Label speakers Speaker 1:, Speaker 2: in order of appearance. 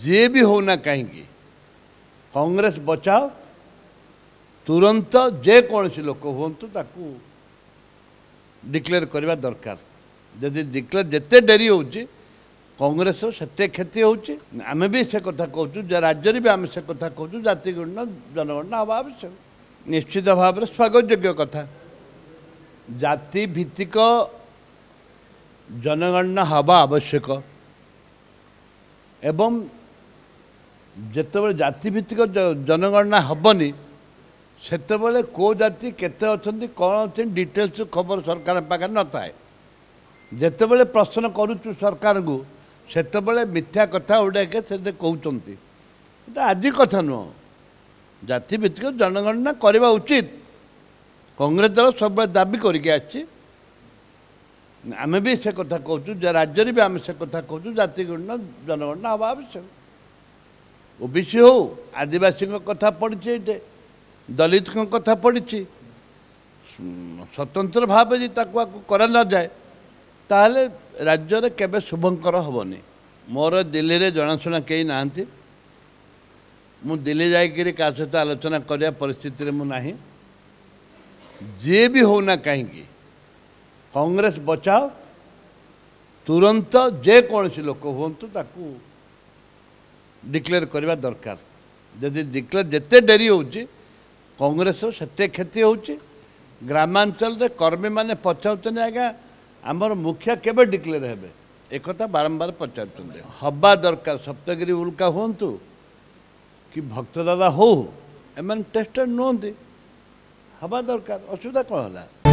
Speaker 1: जे भी होना कहीं कांग्रेस बचाओ तुरंत जेकोसी लोक हूँ ताकू डिक्लेयर करवा दरकार जदि डिक्लेयर जिते डेरी हो कांग्रेस से क्षति होमें भी से कथा कहूँ राज्य भी आम से कथा कहूँ जातिगणना जनगणना हवा आवश्यक निश्चित भाव स्वागत योग्य कथा जाति भित्तिक जनगणना हवा आवश्यक एवं जिते जाति भित्तिक जनगणना हेनी सेतबले को जाति केते अछंती कौन अच्छे डिटेल्स खबर सरकार पाखे न थाए जितेबले प्रश्न करुचु सरकार को सेतबले मिथ्या कथा गुड़ाक से कहते आज कथा नुह जाति भित्तिक जनगणना करवा उचित कांग्रेस दल सब दाबी करके आमे भी से कथा कहूँ राज्य भी आम से कथा कहूँ जातिगणना जनगणना हवा आवश्यक ओबीसी हो आदिवासी कथा पड़ी ये दलित कथा पड़ी स्वतंत्र भाव करा न जाए ताहले राज्य में केबे शुभंकर हेनी मोर दिल्ली में जनाशुना कहीं ना मु दिल्ली जाकि क्या सहित आलोचना करने परिस्थिति में ना जे भी होना कहीं कांग्रेस बचाओ तुरंत जेकोसी लोक हूँ ताकू डिक्लेयर करवा दरकार जदि डिक्लेयर जिते डेरी हो कांग्रेस से क्षति हो ग्रामांचल कर्मी मैंने पचार आज्ञा आमर मुखिया केबे डिक्लेयर हेबे एक बारंबार पचार हवा दरकार सप्तगिरी उल्का हूँ कि भक्त दादा हो एम टेस्टेड नुहति हवा दरकार असुविधा कौन है।